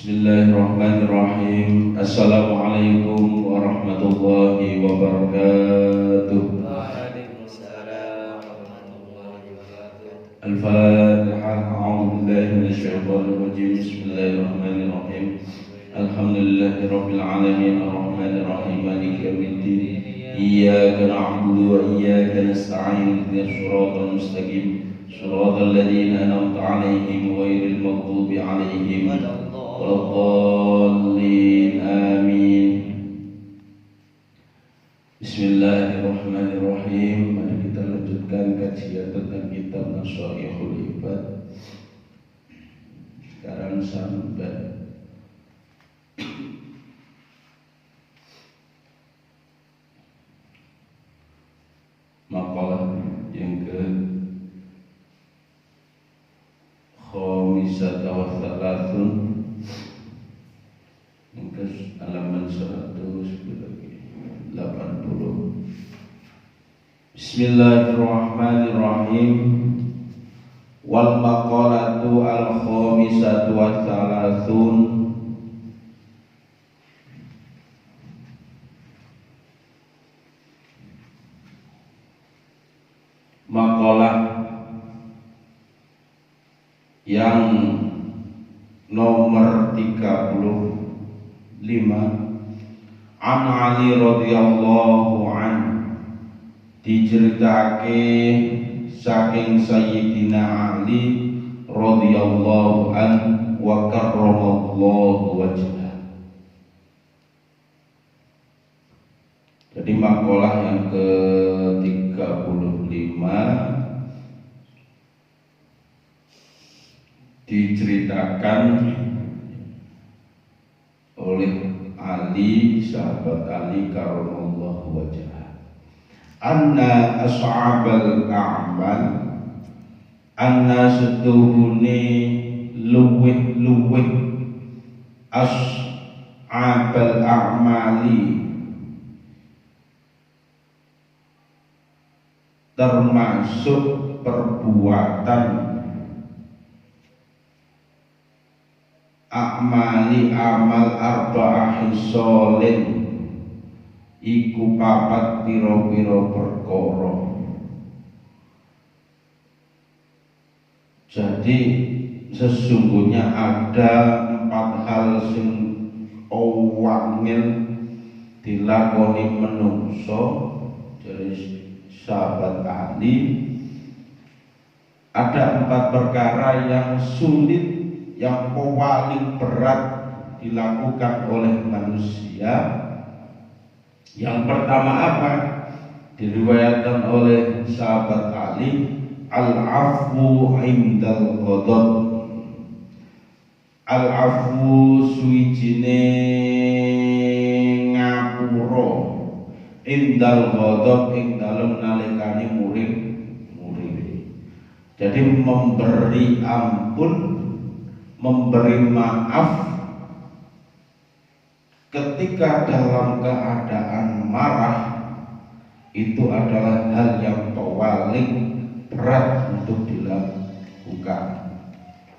Bismillahirrahmanirrahim. Assalamualaikum warahmatullahi wabarakatuh. Waalaikumsalam warahmatullahi wabarakatuh. Al-Fatihah. A'udzu billahi minasyaitonir rajim. Bismillahirrahmanirrahim. Alhamdulillahirabbil alamin arrahmanir rahim maliki yaumiddin. Iyyaka na'budu wa iyyaka nasta'in. Ihdinas siratal mustaqim. Shiratal ladzina an'amta 'alaihim ghairil maghdubi 'alaihim waladdallin. Amin. Bismillahirrahmanirrahim. Mari kita lanjutkan kajian tentang kitab Nasha'ihul Ibad. Sekarang sampai makalah yang ke khamisat wa thalathun, yang ke halaman 180. Bismillahirrahmanirrahim. Wal maqalatu al khamisatu wa thalathun. Makalah yang nomor 35. An Ali radhiyallahu an, diceritake saking Sayyidina Ali radhiyallahu an wa karramallahu wajhah. Jadi makalah yang ke-35 diceritakan oleh Ali, sahabat Ali karramallahu wajhah, anna ashabal a'mal, anna setuhuni luwih ashabal a'mali, termasuk perbuatan a'mali amal arba'ah hisolin, iku papat piro-piro perkara. Jadi sesungguhnya ada 4 hal sing wangil dilakoni menungso. Jadi sahabat Ali, ada 4 perkara yang sulit, yang paling berat dilakukan oleh manusia. Yang pertama apa? Diriwayatkan oleh sahabat Ali, al-afwu indal ghadab. Al-afwu suwijine ngapura, indal ghadab ing dalem nalikane muring. Jadi memberi ampun, memberi maaf ketika dalam keadaan marah, itu adalah hal yang paling berat untuk dilakukan.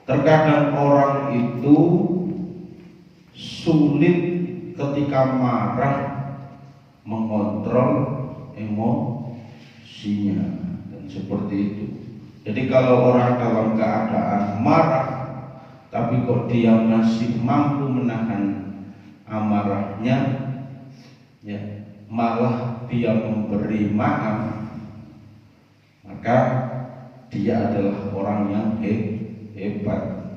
Terkadang orang itu sulit ketika marah mengontrol emosinya, dan seperti itu. Jadi kalau orang dalam keadaan marah tapi kok dia masih mampu menahan amarahnya, ya, malah dia memberi maaf, maka dia adalah orang yang hebat.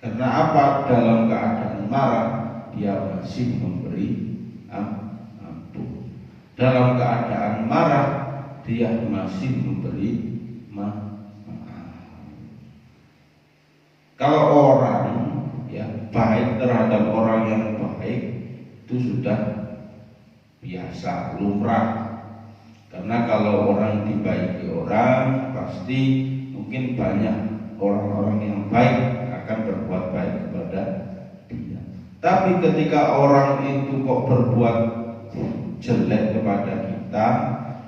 Karena apa? Dalam keadaan marah dia masih memberi ampun. Dalam keadaan marah dia masih memberi maaf. Kalau orang baik terhadap orang yang baik, itu sudah biasa, lumrah. Karena kalau orang dibaiki orang, pasti mungkin banyak orang-orang yang baik akan berbuat baik kepada dia. Tapi ketika orang itu kok berbuat jelek kepada kita,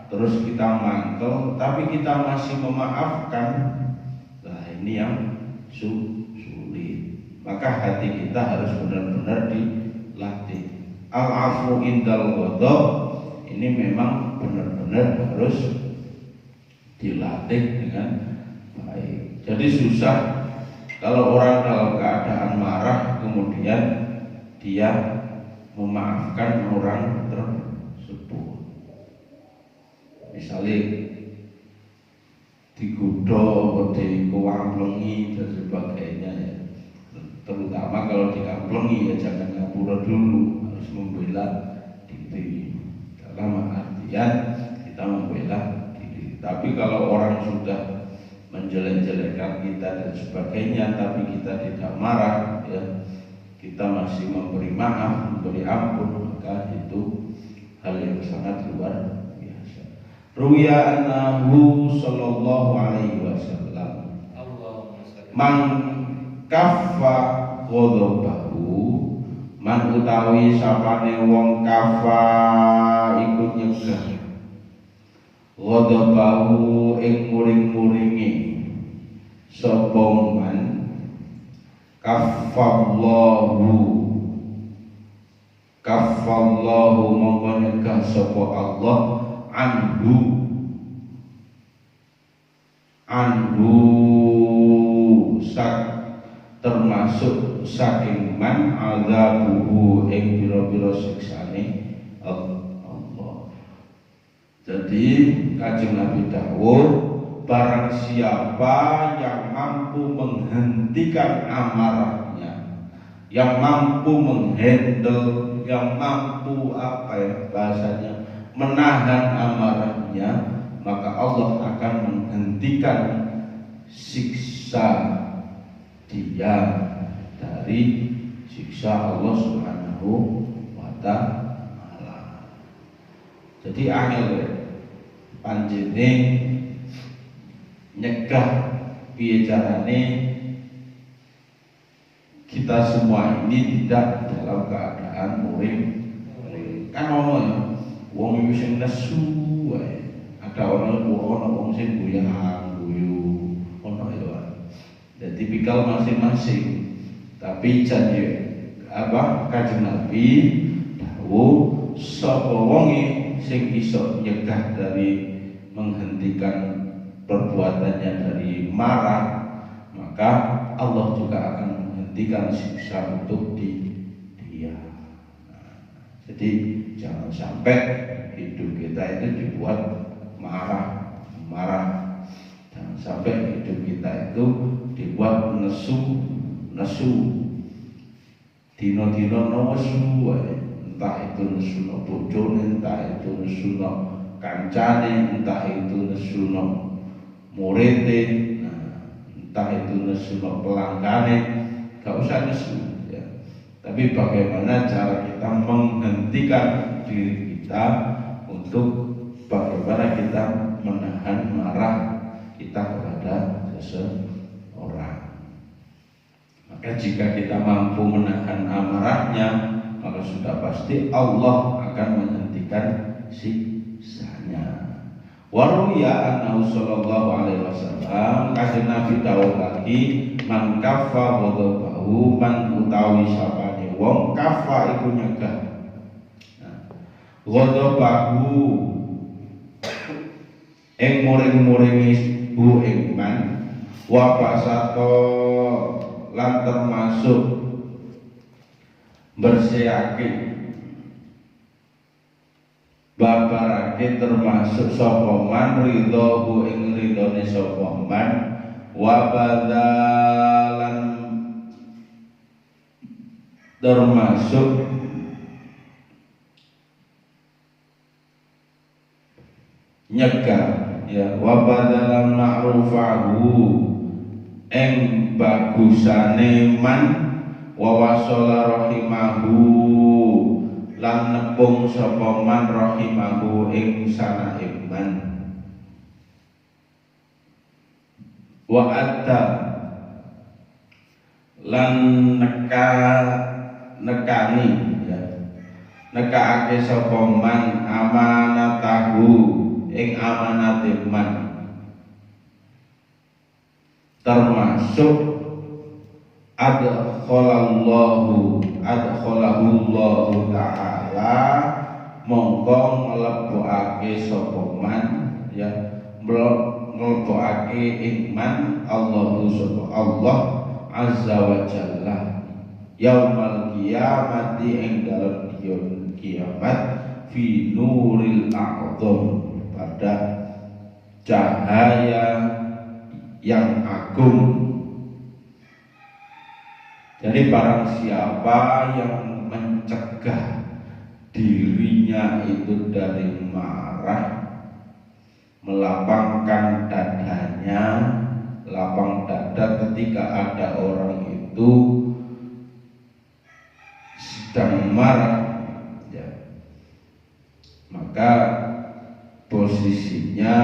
terus kita mangkel, tapi kita masih memaafkan, nah ini yang sulit. maka hati kita harus benar-benar dilatih. Al-afu indal ghadab ini memang benar-benar harus dilatih dengan baik. Jadi susah kalau orang dalam keadaan marah kemudian dia memaafkan orang tersebut. Misalnya digodok, dikuamplengi dan sebagainya ya. Terutama kalau dikamplengi ya jangan ngapura dulu, harus membela diri. Dalam artian kita membela diri. Tapi kalau orang sudah menjelek-jelekkan kita dan sebagainya, tapi kita tidak marah, ya, kita masih memberi maaf, memberi ampun, maka itu hal yang sangat luar biasa. Ruya annahu sallallahu alaihi wasallam man kaffa ghadabahu, man utawi sapane wong kafa iku nyegah ghadabahu ing muring-muringi sapa man kaffallahu mongko nyegah sapa Allah anhu termasuk saking man azabuhu ing pira-pira siksane Allah. Jadi Kanjeng Nabi dawuh, barang siapa yang mampu menghentikan amarahnya, yang mampu menghandle, yang mampu bahasanya menahan amarahnya, maka Allah akan menghentikan siksa dia dari siksa Allah Subhanahu wa ta'ala. Jadi angel panjene nyegah piye carane kita semua ini tidak dalam keadaan muring. Kan ono ya wong sing nesu wae, ada ono sing guyu ono ya. Dan tipikal masing-masing. Tapi janji Kanjeng Nabi dawuh sapa wonge sing iso nyegah dari menghentikan perbuatannya dari marah, maka Allah juga akan menghentikan siksa untuk dia. Jadi jangan sampai hidup kita itu dibuat marah. Jangan sampai hidup kita itu dibuat nesu. Dino-dino nesu, entah itu nesu bojone, entah itu nesu kancane, entah itu nesu murite, entah itu nesu pelanggane, gak usah nesu ya. Tapi bagaimana cara kita menghentikan diri kita untuk bagaimana kita menahan marah kita kepada seseorang. Maka jika kita mampu menahan amarahnya, maka sudah pasti Allah akan menghentikan siksanya. Waruya annahu sallallahu alaihi wasallam, Kanjeng Nabi dawuh lagi, man kaffa ghadabahu, man utawi sapane wong kaffa iku nyegah ghadabahu ing muring-muringi bu ing man wa basato lan termasuk bersihake babarake termasuk sapa man ridho ing ridhone sapa man wa badalan termasuk nyegah ya wa badalan ma'rufahu ing bagusane man wa wasala rahimahu lan nepung sapa man rahimahu ing sanae man wa adda lan nekani ya nekaake sapa man amanatahu ing amanate man termasuk adkhalahullahu ta'ala mongko mlebokake sapa man ya mlebokake ikman Allahu sapa Allah azza wa jalla yaumal qiyamati ing dalem kiamat fi nuril a'dham pada cahaya yang agung. Jadi barang siapa yang mencegah dirinya itu dari marah, melapangkan dadanya, lapang dada ketika ada orang itu sedang marah, ya, maka posisinya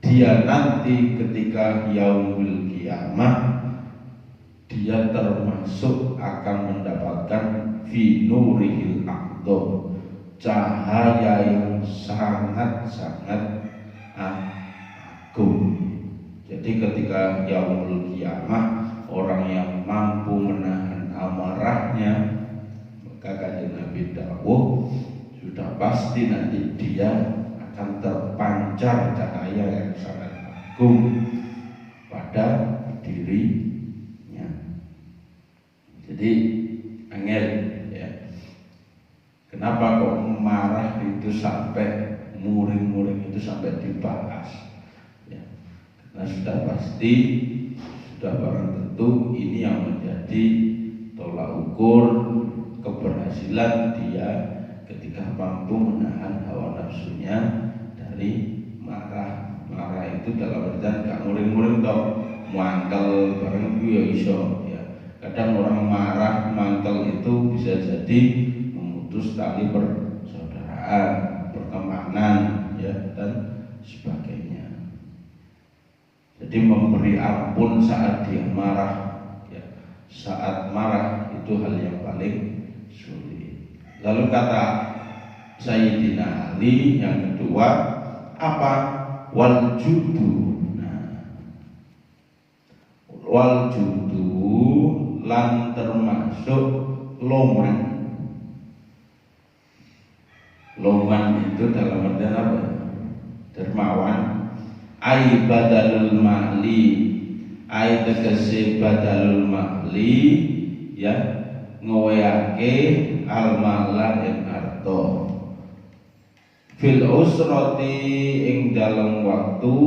dia nanti ketika yaumul kiamah dia termasuk akan mendapatkan fi nurihil a'dham, cahaya yang sangat-sangat agung. Jadi ketika yaumul kiamah orang yang mampu menahan amarahnya, maka kanjeng Nabi dawuh sudah pasti nanti dia akan terpancar cahaya yang sangat agung pada diri. Jadi angel ya. Kenapa kok marah itu sampai muring-muring itu sampai dibahas? Ya. Karena sudah pasti, sudah barang tentu ini yang menjadi tolak ukur keberhasilan dia ketika mampu menahan hawa nafsunya dari marah. Marah itu dalam artian gak muring-muring toh, mangkel bareng itu ya iso. Kadang orang marah mangkel itu bisa jadi memutus tali persaudaraan, pertemanan, ya, dan sebagainya. Jadi memberi ampun saat dia marah, ya, saat marah itu hal yang paling sulit. Lalu kata Sayyidina Ali yang kedua apa? Wal judu. Nah, wal judu lan termasuk loman. Loman itu dalam artian apa? Dermawan. Ai badalul ma'li, ai tegese badalul ma'li, ya, ngoweake al ma'la ing arto. Fil usrati ing dalam waktu,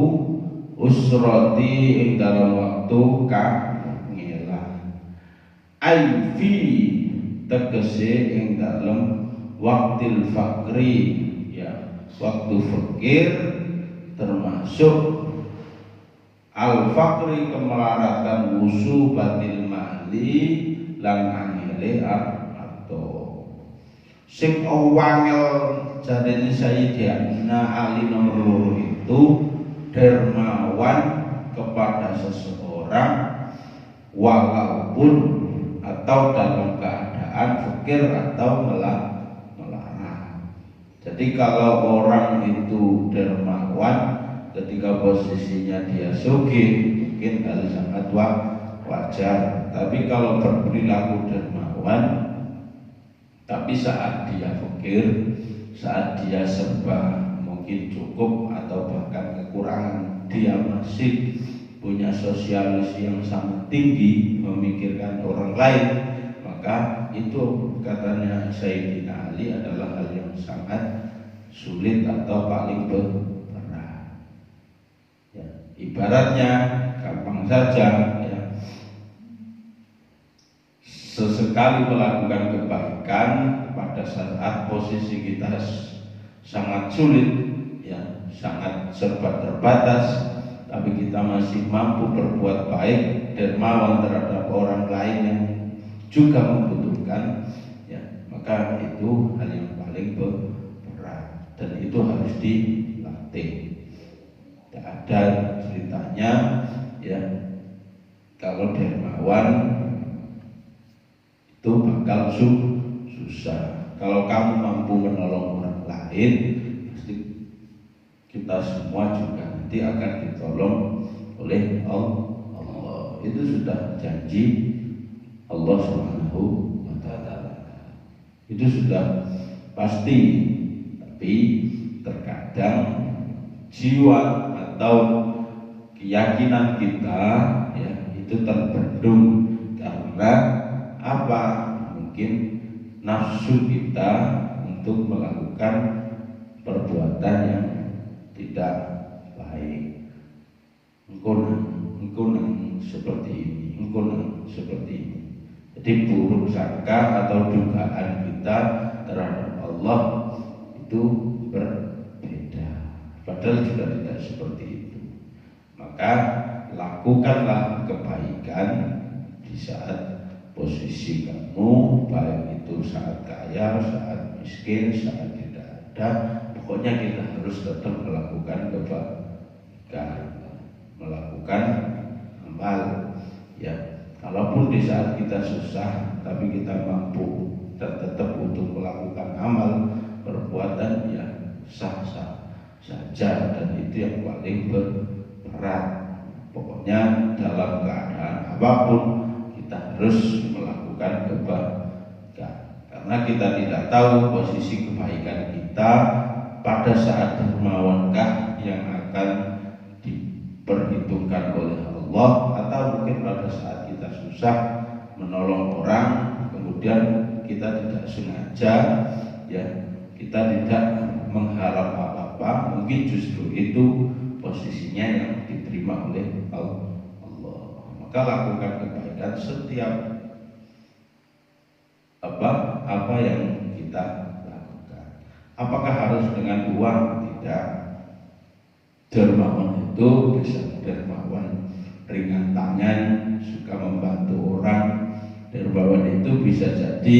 usrati ing dalam waktu aifi tegese ing dalem waktil fakri, ya, waktu fakir, termasuk al fakri kemelaratan wusu batil mali lan angele atau sing wangel jarene Sayyidina Ali nomor 2 itu dermawan kepada seseorang walaupun atau dalam keadaan fakir atau melarang. Jadi kalau orang itu dermawan ketika posisinya dia sugih mungkin hal sangat wajar. Tapi kalau berperilaku dermawan tapi saat dia fakir, saat dia serba mungkin cukup atau bahkan kekurangan, dia masih punya sosialis yang sangat tinggi, memikirkan orang lain, maka itu katanya Sayyidina Ali adalah hal yang sangat sulit atau paling berat. Ya, ibaratnya gampang saja, ya, sesekali melakukan kebaikan pada saat posisi kita sangat sulit, ya, sangat serba terbatas, tapi kita masih mampu berbuat baik, dermawan terhadap orang lain yang juga membutuhkan, ya, maka itu hal yang paling berat dan itu harus dilatih. Tidak ada ceritanya, ya, kalau dermawan itu bakal susah. Kalau kamu mampu menolong orang lain, pasti kita semua juga nanti akan ditolong oleh Allah. itu sudah janji Allah Subhanahu wa taala. Itu sudah pasti. Tapi terkadang jiwa atau keyakinan kita ya itu terbendung karena apa? Mungkin nafsu kita untuk melakukan perbuatan yang tidak baik. Engkau seperti ini, seperti ini. Jadi buruk sangka atau dugaan kita terhadap Allah itu berbeda. Padahal juga tidak seperti itu. Maka lakukanlah kebaikan di saat posisi kamu, baik itu saat kaya, saat miskin, saat tidak ada. Pokoknya kita harus tetap melakukan kebaikan, melakukan amal. Ya, kalaupun di saat kita susah, tapi kita mampu dan tetap untuk melakukan amal perbuatan ya sah-sah saja, dan itu yang paling berat. Pokoknya dalam keadaan apapun kita harus melakukan kebaikan, karena kita tidak tahu posisi kebaikan kita pada saat dermawankah yang akan diperhitungkan oleh Allah, atau mungkin pada saat kita susah menolong orang kemudian kita tidak sengaja ya, kita tidak mengharap apa-apa, mungkin justru itu posisinya yang diterima oleh Allah. Maka lakukan kebaikan setiap apa yang kita lakukan. Apakah harus dengan uang? Tidak. Dermawan itu bisa dermawan ringan tangan, suka membantu orang. Dermawan itu bisa jadi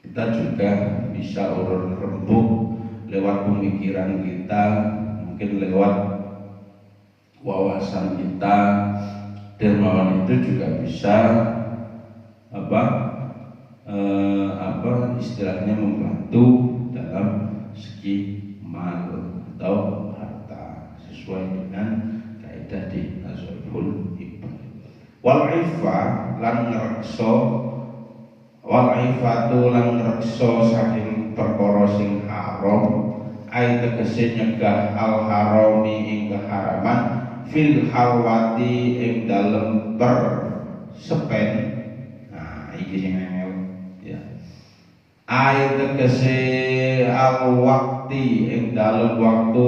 kita juga bisa urun rembuk lewat pemikiran kita, mungkin lewat wawasan kita. Dermawan itu juga bisa istilahnya membantu dalam segi mal atau harta sesuai dengan kaidah di Nazrul Ibn. Wal ifa lan ngrekso, wal ifatu lan ngrekso saking perkara sing haram, ai tegese nyegah al harami ing keharaman, fil halwati ing dalem bersepen. Nah iki sing angel ya. Ai tegese al waqti ing dalem waktu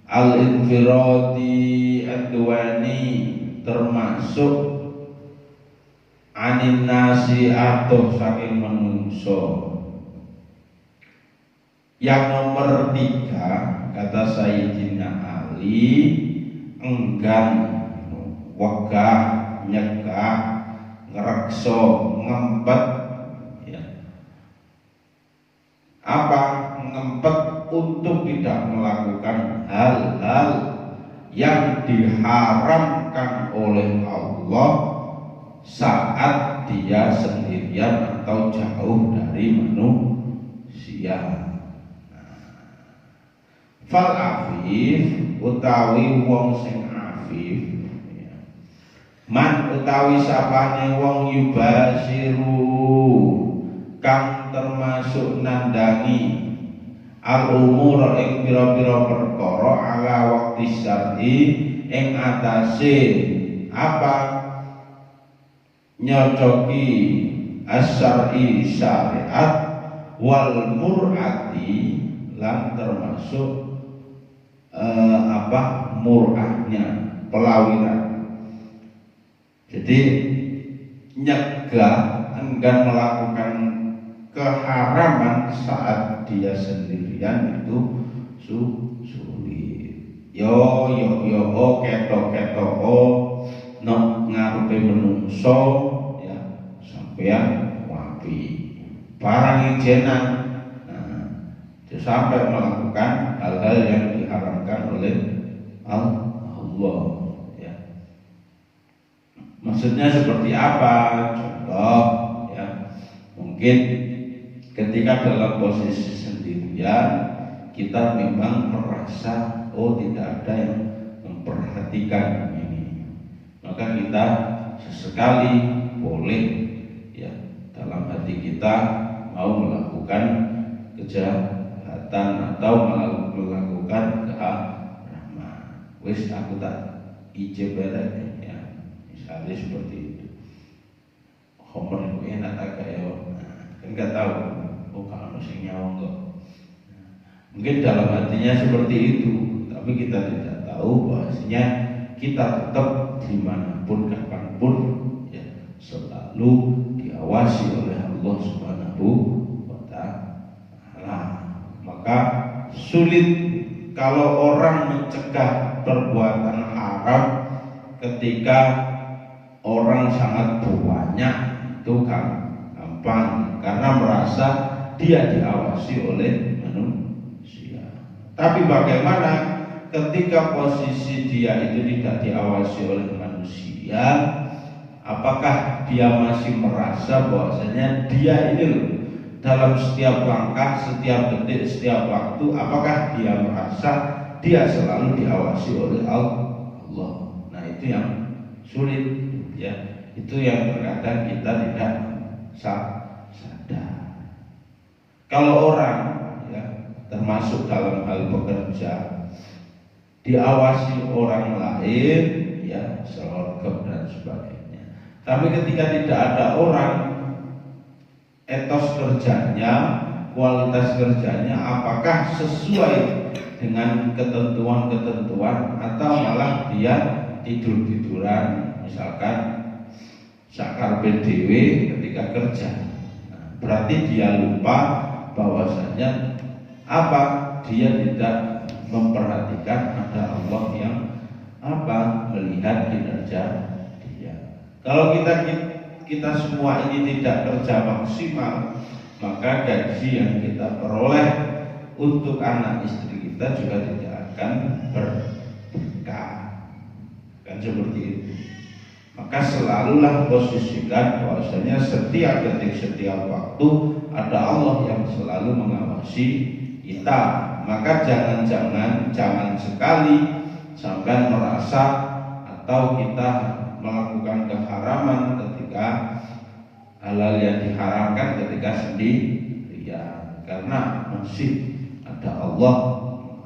al infiradi adwani, termasuk anin nasi atau saking menungso. Yang nomor 3 kata Sayyidina Ali, enggan, wegah, nyegah, ngrekso, ngempet ya. Apa? Ngempet untuk tidak melakukan hal-hal yang diharamkan oleh Allah saat dia sendirian atau jauh dari manusia. Fal afif utawi wong sing afif ya. Man utawi sapane wong yubasiru kang termasuk nandangi al umur ing pira-pira perkara ala waqti syar'i ing atase apa nyocoki as-syar'i syariat wal mur'ati lan termasuk mur'ahnya pelawinan. Jadi nyegah, enggan melakukan keharaman saat dia sendirian itu sulit. Yo ketok no ngarepe menungso ya sampean wapi barang ijenan. Nah, sampai melakukan hal-hal yang diharamkan oleh Allah ya. Maksudnya seperti apa? Contoh ya, mungkin ketika dalam posisi sendirian kita memang merasa oh tidak ada yang memperhatikan ini, maka kita sesekali boleh ya dalam hati kita mau melakukan kejahatan atau melakukan keharaman. Wis aku tak ijeb berek ya, misalnya seperti itu. Homer itu enak agak ya, kan nggak tahu. Oh kalau masih nyawa enggak. Mungkin dalam hatinya seperti itu, tapi kita tidak tahu bahwasanya kita tetap dimanapun kapanpun ya selalu diawasi oleh Allah Subhanahu wa Ta'ala. Maka sulit kalau orang mencegah perbuatan haram ketika orang sangat banyak, itu gampang karena merasa dia diawasi oleh manusia. Tapi bagaimana ketika posisi dia itu tidak diawasi oleh manusia? Apakah dia masih merasa bahwasanya dia ini loh dalam setiap langkah, setiap detik, setiap waktu, apakah dia merasa dia selalu diawasi oleh Allah? Nah itu yang sulit ya, itu yang terkadang kita tidak sadar. Kalau orang ya termasuk dalam hal bekerja diawasi orang lain ya, selorgep dan sebagainya. Tapi ketika tidak ada orang, etos kerjanya, kualitas kerjanya apakah sesuai dengan ketentuan-ketentuan atau malah dia tidur-tiduran, misalkan sakar PDW ketika kerja. Nah, berarti dia lupa bahwasanya apa? Dia tidak memperhatikan ada Allah yang apa? Melihat kinerja dia. Kalau kita semua ini tidak kerja maksimal, maka gaji yang kita peroleh untuk anak istri kita juga tidak akan berkah. Kan seperti itu. Maka selalulah posisikan bahwasanya setiap detik, setiap waktu ada Allah yang selalu mengawasi kita. Maka jangan sekali sampai merasa atau kita melakukan keharaman ketika halal yang diharamkan ketika sendirian, karena masih ada Allah,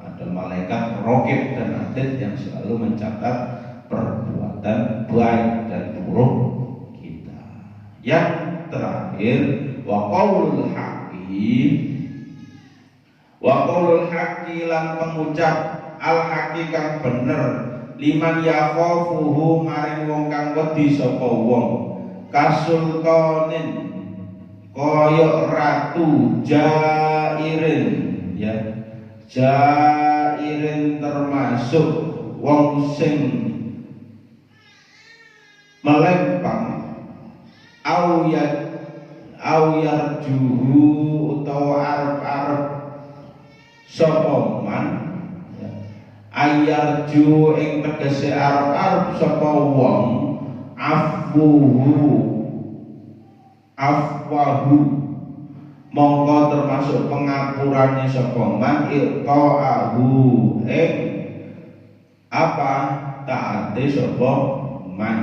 ada malaikat raqib dan atid yang selalu mencatat perbuatan baik dan buruk kita. Yang terakhir, wa qaulul haqqi lan pengucap al haqqi kang bener liman yakhafuhu maring wong kang wedi sapa wong kasultanin kaya ratu jairin ya, jairin termasuk wong sing melempang auyarjuhu utawa arep-arep sapa man ayarju ing tegese arep-arep sapa wong afwahu mongko termasuk pengapurane sapa man iqaahu ing apa taate sapa man.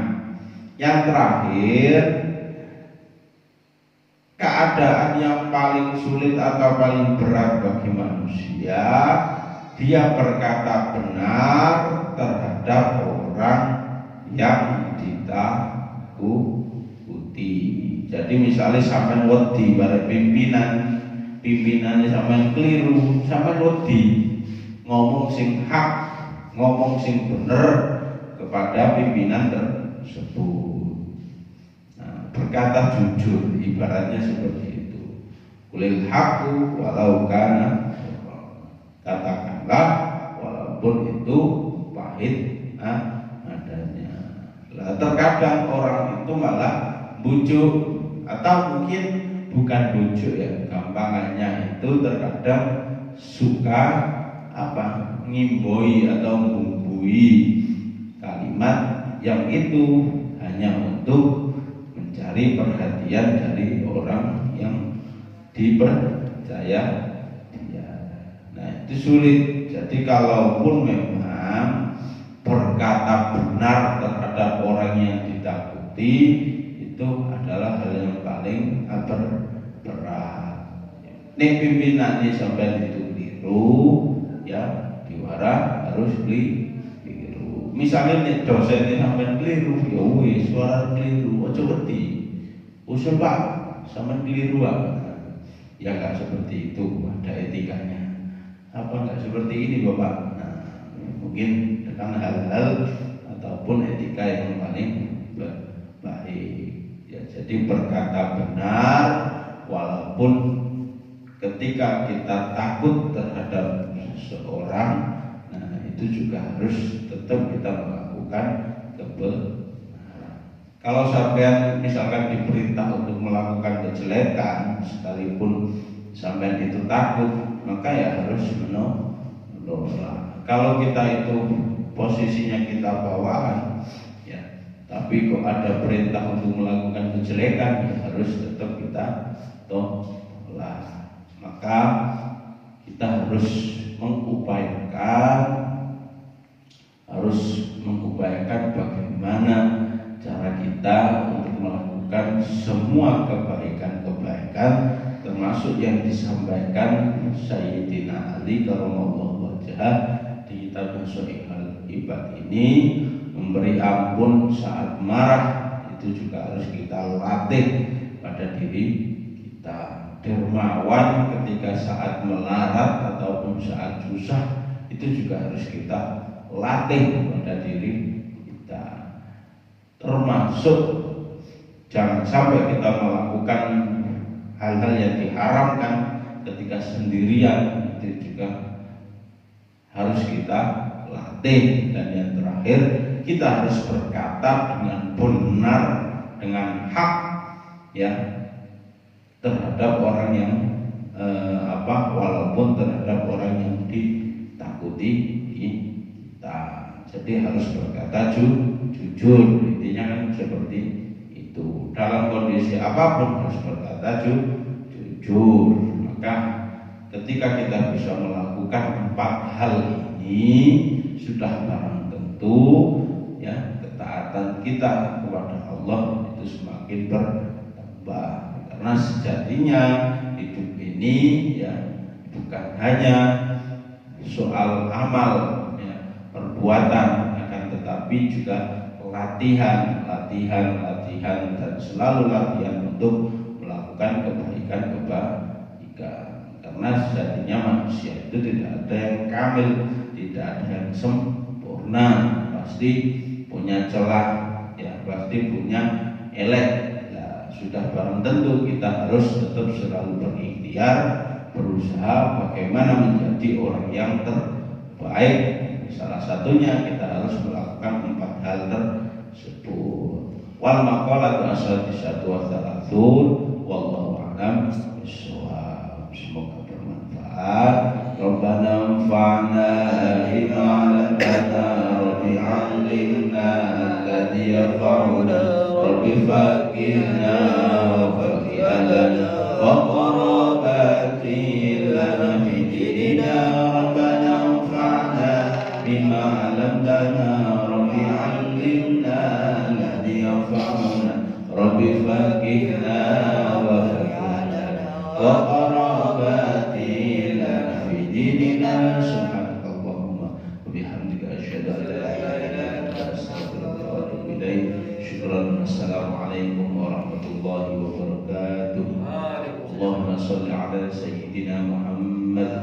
Yang terakhir, keadaan yang paling sulit atau paling berat bagi manusia, dia berkata benar terhadap orang yang ditakuti. Jadi misalnya sampean wedi bare pimpinannya sampean keliru, sampean wedi ngomong sing hak, ngomong sing bener kepada pimpinan tersebut. Nah, berkata jujur, ibaratnya seperti itu. Qulil haqqu walau kana, katakanlah walaupun itu pahit adanya. Lah terkadang orang itu malah bujuk, atau mungkin bukan bujuk ya, gampangannya itu terkadang suka apa? Ngimboi atau membumbui kalimat yang itu hanya untuk mencari perhatian dari orang yang dipercaya dia. Nah itu sulit. Jadi Jadi kalaupun memang berkata benar terhadap orang yang ditakuti itu adalah hal yang paling berat. Nek pimpinannya sampai itu keliru, ya diwara harus keliru. Misalnya nek dosennya sampai keliru, ya wis suara keliru, aja wedi. Usul Pak, sampai keliru apa? Ya nggak seperti itu, ada etikanya. Apa nggak seperti ini Bapak? Nah, mungkin dengan hal-hal ataupun etika yang paling baik. Ya, jadi berkata benar walaupun ketika kita takut terhadap seseorang, nah itu juga harus tetap kita melakukan kebenaran. Kalau sampean misalkan diperintah untuk melakukan kejelekan, sekalipun sampean itu takut, maka ya harus menolak. Kalau kita itu posisinya kita bawaan, ya, tapi kok ada perintah untuk melakukan kejelekan, ya harus tetap kita tolak. Maka kita harus mengupayakan bagaimana cara kita untuk melakukan semua kebaikan-kebaikan, termasuk yang disampaikan Sayyidina Ali karramallahu wajhah di kitab Sahihul Ibad ini, memberi ampun saat marah itu juga harus kita latih pada diri kita. Dermawan ketika saat melarat ataupun saat susah itu juga harus kita latih pada diri kita. Termasuk jangan sampai kita melakukan hal-hal yang diharamkan ketika sendirian, itu juga harus kita latih. Dan yang terakhir, kita harus berkata dengan benar, dengan hak, ya, terhadap orang yang walaupun terhadap orang yang ditakuti kita. Jadi harus berkata jujur, intinya kan seperti itu. Dalam kondisi apapun harus berkata jujur. Maka ketika kita bisa melakukan 4 hal ini, sudah barang tentu ya ketaatan kita kepada Allah itu semakin bertambah. Karena sejatinya hidup ini ya bukan hanya soal amal, ya, perbuatan, akan tetapi juga latihan dan selalu latihan untuk melakukan kebaikan. Karena sejatinya manusia itu tidak ada yang kamil, tidak ada yang sempurna, pasti punya celah, ya pasti punya elek. Sudah barang tentu kita harus tetap selalu berikhtiar, berusaha bagaimana menjadi orang yang terbaik. Salah satunya kita harus melakukan 4 hal tersebut. Wal maqalatu as-sadisatu wa thalathun wallahu a'lam bishawab. Semoga bermanfaat. Rabbana anfa'na bima 'allamtana rabbi 'allimna alladhi yanfa'una rabbi faqihna wa faqihna wa qarabati lana fi dinina. Rabbana anfa'na bima 'allamtana rabbi 'allimna alladhi yanfa'una rabbi faqihna wa faqihna wa qarabati lana fi dinina. Subhanakallahumma wa bihamdika asyhadu an la ilaha illa anta astaghfiruka wa atubu ilaik. Syukran. Assalamualaikum warahmatullahi wabarakatuh. Allahumma shalli ala sayyidina Muhammad